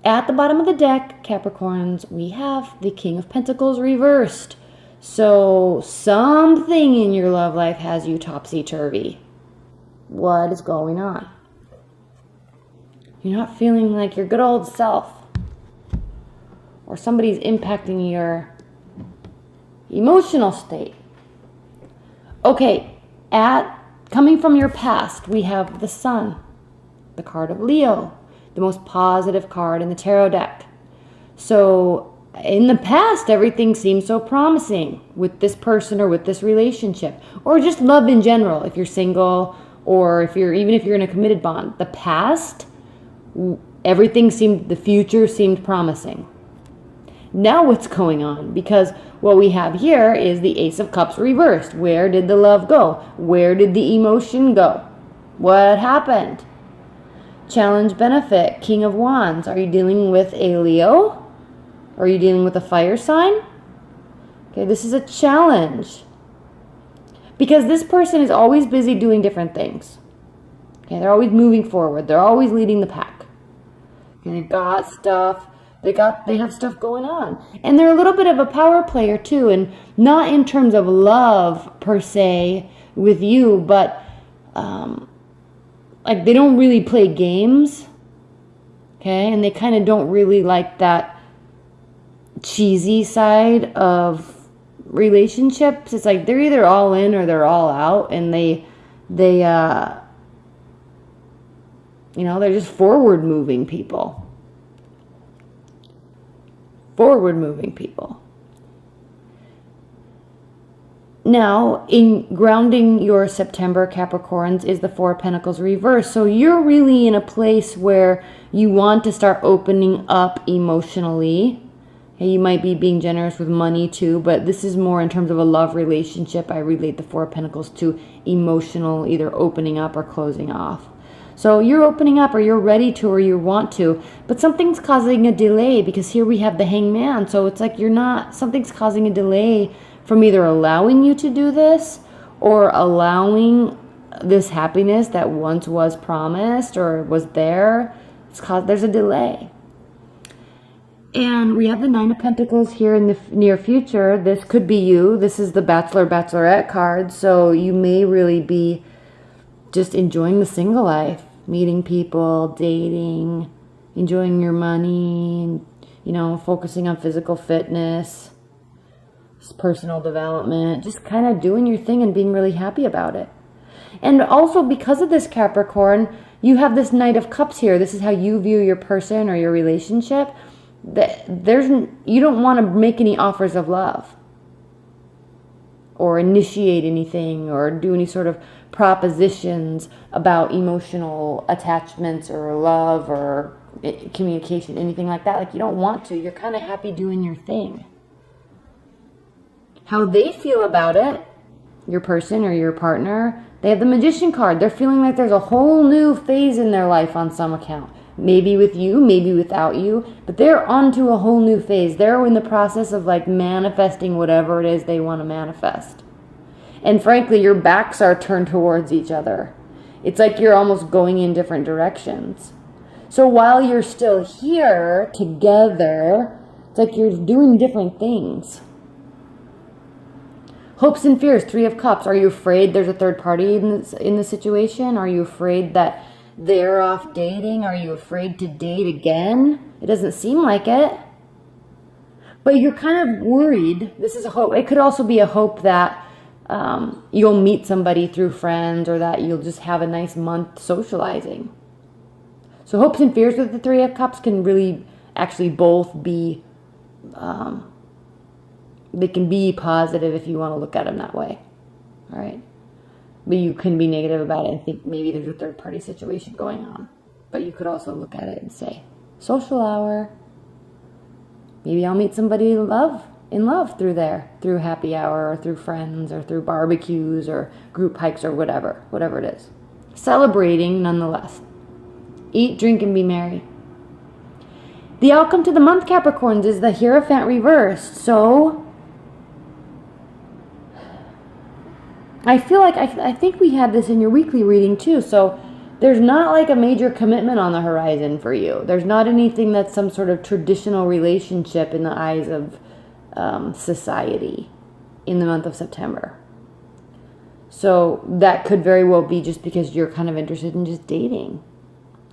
at the bottom of the deck, Capricorns, we have the King of Pentacles reversed. So something in your love life has you topsy-turvy. What is going on? You're not feeling like your good old self. Or somebody's impacting your emotional state. Okay, coming from your past, we have the Sun, the card of Leo, the most positive card in the tarot deck. So in the past, everything seems so promising with this person or with this relationship, or just love in general. If you're single, or even if you're in a committed bond, the past, the future seemed promising. Now what's going on? Because what we have here is the Ace of Cups reversed. Where did the love go? Where did the emotion go? What happened? Challenge, benefit, King of Wands. Are you dealing with a Leo? Are you dealing with a fire sign? Okay, this is a challenge. Because this person is always busy doing different things. Okay, they're always moving forward. They're always leading the pack. Okay, they've got stuff. They have stuff going on. And they're a little bit of a power player too, and not in terms of love per se with you, but like they don't really play games. Okay? And they kind of don't really like that cheesy side of relationships. It's like they're either all in or they're all out, and they're just forward moving people. Forward-moving people. Now, in grounding your September, Capricorns, is the Four of Pentacles reverse. So you're really in a place where you want to start opening up emotionally. Okay, you might be being generous with money too, but this is more in terms of a love relationship. I relate the Four of Pentacles to emotional, either opening up or closing off. So you're opening up, or you're ready to, or you want to, but something's causing a delay, because here we have the Hangman. So it's like something's causing a delay from either allowing you to do this or allowing this happiness that once was promised or was there. There's a delay. And we have the Nine of Pentacles here in the near future. This could be you. This is the Bachelor, Bachelorette card. So you may really be just enjoying the single life, meeting people, dating, enjoying your money, focusing on physical fitness, personal development, just kind of doing your thing and being really happy about it. And also, because of this, Capricorn, you have this Knight of Cups here. This is how you view your person or your relationship. You don't want to make any offers of love or initiate anything or do any sort of propositions about emotional attachments or love or communication, anything like that. Like, you don't want to. You're kind of happy doing your thing. How they feel about it, your person or your partner, they have the Magician card. They're feeling like there's a whole new phase in their life on some account. Maybe with you, maybe without you, but they're onto a whole new phase. They're in the process of like manifesting whatever it is they want to manifest. And frankly, your backs are turned towards each other. It's like you're almost going in different directions. So while you're still here together, it's like you're doing different things. Hopes and fears, Three of Cups. Are you afraid there's a third party in the situation? Are you afraid that they're off dating? Are you afraid to date again? It doesn't seem like it. But you're kind of worried. This is a hope. It could also be a hope that you'll meet somebody through friends, or that you'll just have a nice month socializing. So hopes and fears with the Three of Cups can really actually both be, they can be positive if you want to look at them that way. All right. But you can be negative about it and think maybe there's a third party situation going on. But you could also look at it and say, social hour. Maybe I'll meet somebody in love through there, through happy hour, or through friends, or through barbecues, or group hikes, or whatever it is. Celebrating nonetheless. Eat, drink, and be merry. The outcome to the month, Capricorns, is the Hierophant reversed. So I feel like I think we had this in your weekly reading too. So there's not like a major commitment on the horizon for you. There's not anything that's some sort of traditional relationship in the eyes of society in the month of September. So that could very well be just because you're kind of interested in just dating.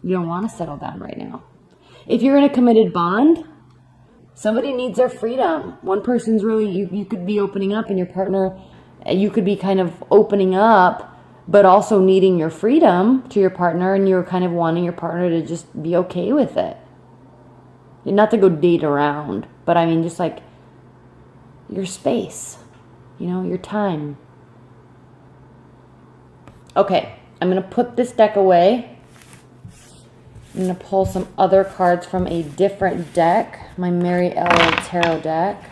You don't want to settle down right now. If you're in a committed bond, somebody needs their freedom. One person's really, you could be opening up, and your partner, you could be kind of opening up, but also needing your freedom to your partner, and you're kind of wanting your partner to just be okay with it. Not to go date around, but I mean just like your space, you know, your time. Okay, I'm going to put this deck away. I'm going to pull some other cards from a different deck, my Mary L. Tarot deck.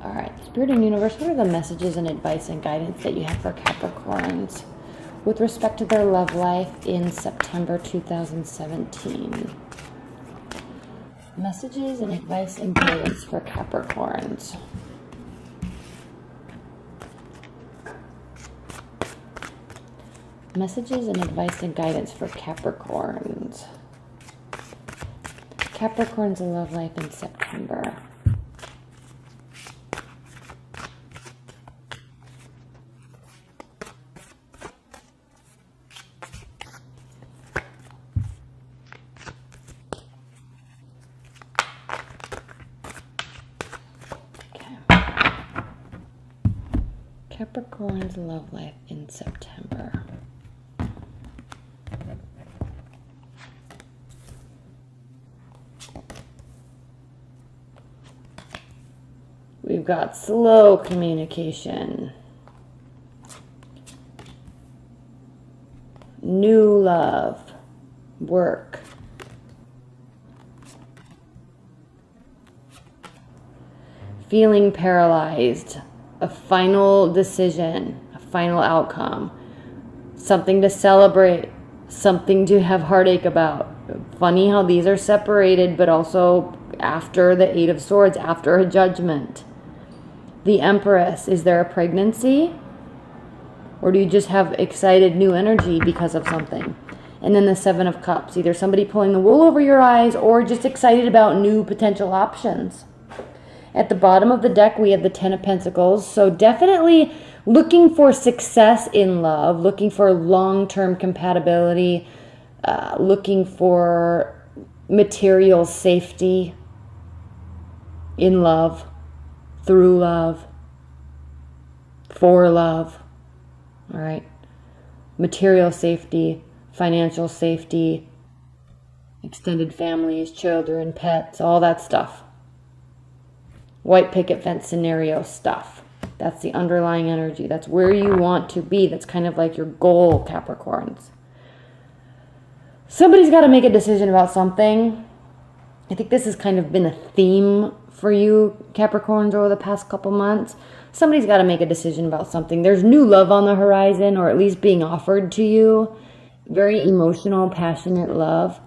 All right, Spirit and Universe, what are the messages and advice and guidance that you have for Capricorns with respect to their love life in September 2017? Messages and advice and guidance for Capricorns. Messages and advice and guidance for Capricorns. Capricorn's love life in September. Capricorn's love life in September. We've got slow communication, new love, work, feeling paralyzed, a final decision, a final outcome, something to celebrate, something to have heartache about. Funny how these are separated, but also after the Eight of Swords, after a judgment. The Empress, is there a pregnancy? Or do you just have excited new energy because of something? And then the Seven of Cups, either somebody pulling the wool over your eyes or just excited about new potential options. At the bottom of the deck, we have the Ten of Pentacles. So definitely looking for success in love, looking for long-term compatibility, looking for material safety in love, through love, for love. All right. Material safety, financial safety, extended families, children, pets, all that stuff. White picket fence scenario stuff. That's the underlying energy. That's where you want to be. That's kind of like your goal, Capricorns. Somebody's got to make a decision about something. I think this has kind of been a theme for you, Capricorns, over the past couple months. Somebody's got to make a decision about something. There's new love on the horizon, or at least being offered to you. Very emotional, passionate love.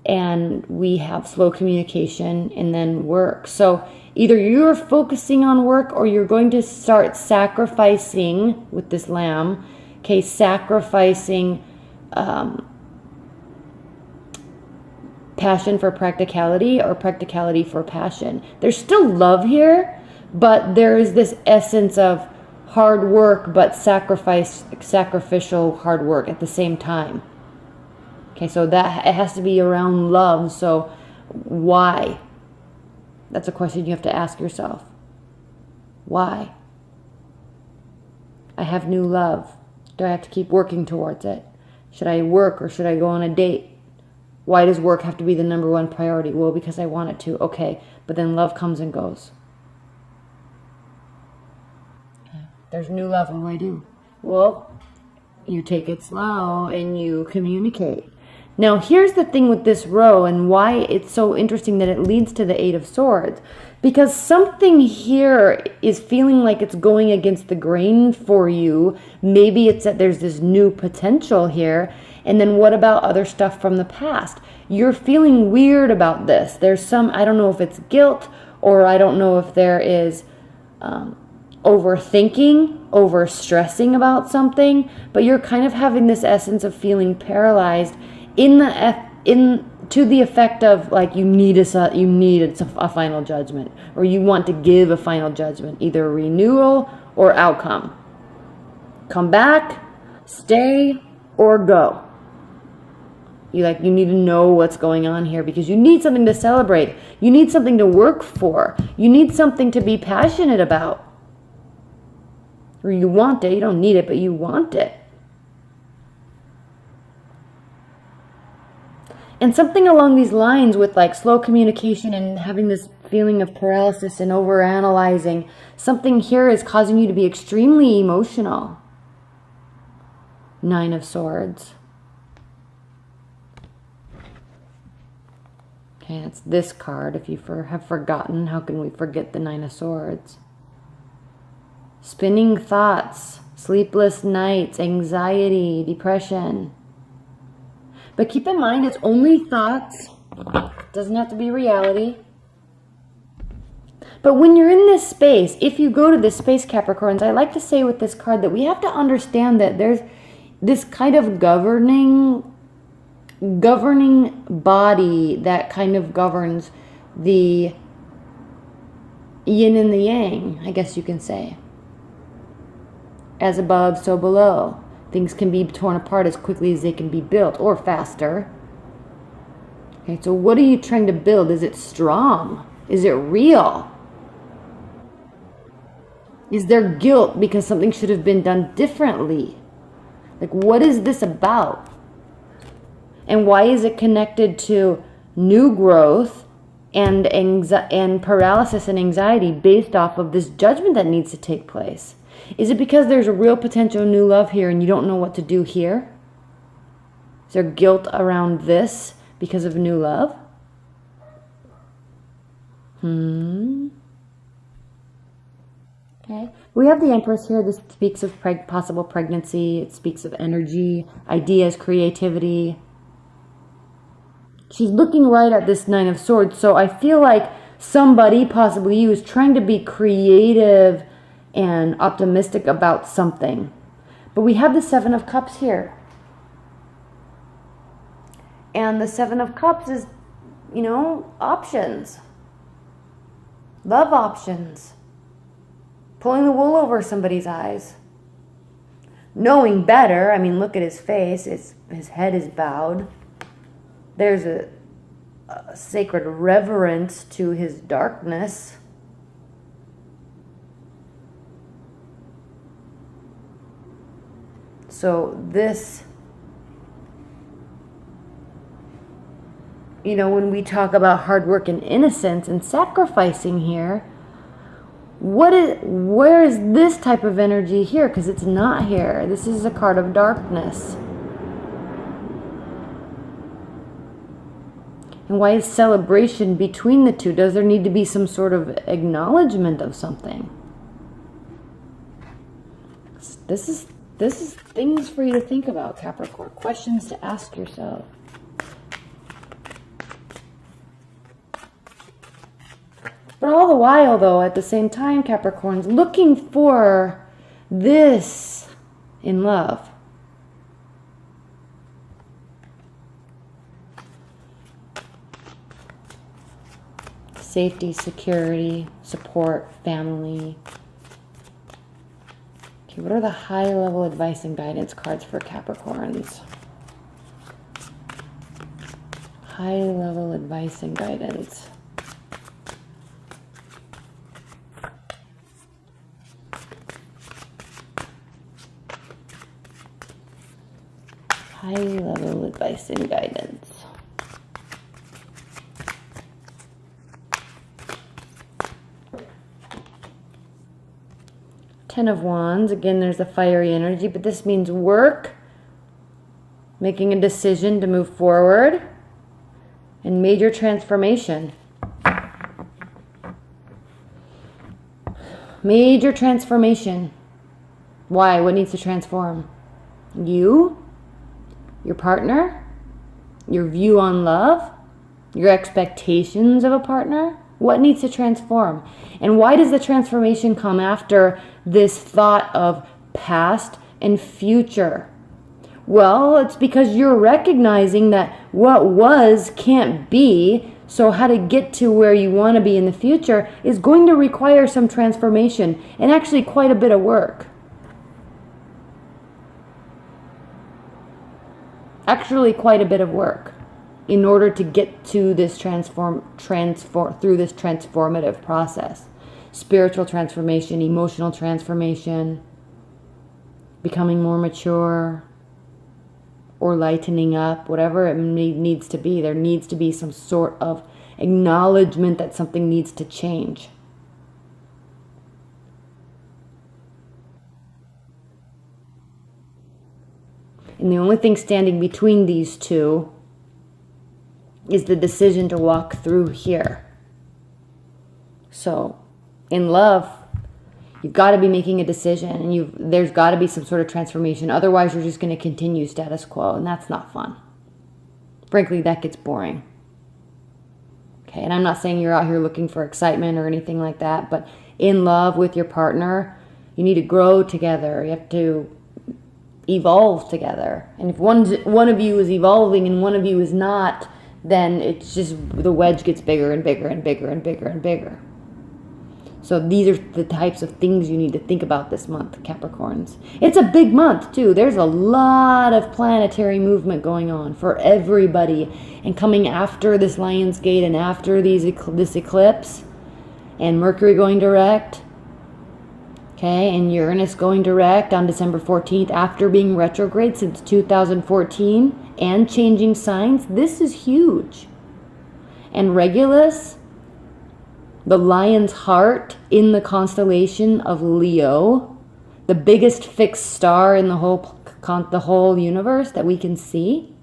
And we have slow communication and then work. So either you're focusing on work, or you're going to start sacrificing with this lamb. Okay, sacrificing passion for practicality, or practicality for passion. There's still love here, but there is this essence of hard work, but sacrificial hard work at the same time. Okay, so that it has to be around love. So why? That's a question you have to ask yourself. Why? I have new love. Do I have to keep working towards it? Should I work, or should I go on a date? Why does work have to be the number one priority? Well, because I want it to. Okay, but then love comes and goes. There's new love. What do I do? Well, you take it slow and you communicate. Now, here's the thing with this row, and why it's so interesting that it leads to the Eight of Swords. Because something here is feeling like it's going against the grain for you. Maybe it's that there's this new potential here. And then what about other stuff from the past? You're feeling weird about this. There's some, I don't know if it's guilt or I don't know if there is overthinking, overstressing about something, but you're kind of having this essence of feeling paralyzed to the effect of like you need a final judgment, or you want to give a final judgment, either renewal or outcome. Come back, stay, or go. You need to know what's going on here because you need something to celebrate. You need something to work for. You need something to be passionate about. Or you want it. You don't need it, but you want it. And something along these lines with like slow communication and having this feeling of paralysis and overanalyzing, something here is causing you to be extremely emotional. 9 of Swords. Okay, it's this card. If you have forgotten, how can we forget the 9 of Swords? Spinning thoughts, sleepless nights, anxiety, depression. But keep in mind, it's only thoughts. It doesn't have to be reality. But when you're in this space, if you go to this space, Capricorns, I like to say with this card that we have to understand that there's this kind of governing body that kind of governs the yin and the yang, I guess you can say. As above, so below. Things can be torn apart as quickly as they can be built, or faster. Okay, so what are you trying to build? Is it strong? Is it real? Is there guilt because something should have been done differently? Like, what is this about? And why is it connected to new growth and paralysis and anxiety based off of this judgment that needs to take place? Is it because there's a real potential new love here and you don't know what to do here? Is there guilt around this because of new love? Okay. We have the Empress here. This speaks of possible pregnancy. It speaks of energy, ideas, creativity. She's looking right at this 9 of Swords. So I feel like somebody, possibly you, is trying to be creative and optimistic about something. But we have the 7 of Cups here. And the 7 of Cups is, you know, options. Love options. Pulling the wool over somebody's eyes. Knowing better. I mean, look at his face. His head is bowed. There's a sacred reverence to his darkness. So this, you know, when we talk about hard work and innocence and sacrificing here, where is this type of energy here? Because it's not here. This is a card of darkness. And why is celebration between the two? Does there need to be some sort of acknowledgement of something? This is things for you to think about, Capricorn. Questions to ask yourself. But all the while, though, at the same time, Capricorns, looking for this in love. Safety, security, support, family. Okay, what are the high-level advice and guidance cards for Capricorns? High-level advice and guidance. High-level advice and guidance. Ten of Wands. Again, there's a fiery energy, but this means work, making a decision to move forward, and major transformation. Major transformation. Why? What needs to transform? You? Your partner, your view on love, your expectations of a partner, What needs to transform? And why does the transformation come after this thought of past and future? Well, it's because you're recognizing that what was can't be. So how to get to where you want to be in the future is going to require some transformation, and actually quite a bit of work. Actually quite a bit of work in order to get to this through this transformative process. Spiritual transformation, emotional transformation, becoming more mature, or lightening up, whatever it needs to be. There needs to be some sort of acknowledgement that something needs to change. And the only thing standing between these two is the decision to walk through here. So, in love, you've got to be making a decision, and there's got to be some sort of transformation. Otherwise, you're just going to continue status quo, and that's not fun. Frankly, that gets boring. Okay, and I'm not saying you're out here looking for excitement or anything like that, but in love with your partner, you need to grow together. You have to evolve together. And if one of you is evolving and one of you is not, then it's just the wedge gets bigger and bigger and bigger and bigger and bigger. So these are the types of things you need to think about this month, Capricorns. It's a big month, too. There's a lot of planetary movement going on for everybody. And coming after this Lion's Gate and after this eclipse, and Mercury going direct, okay, and Uranus going direct on December 14th after being retrograde since 2014 and changing signs. This is huge. And Regulus, the lion's heart in the constellation of Leo, the biggest fixed star in the whole universe that we can see,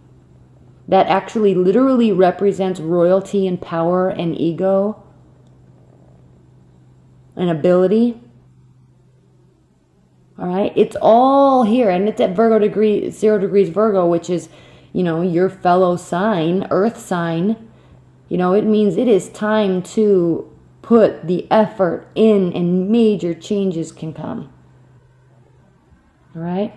that actually literally represents royalty and power and ego and ability. All right, it's all here, and it's at 0 degrees Virgo, which is, your fellow sign, earth sign. It means it is time to put the effort in, and major changes can come. All right?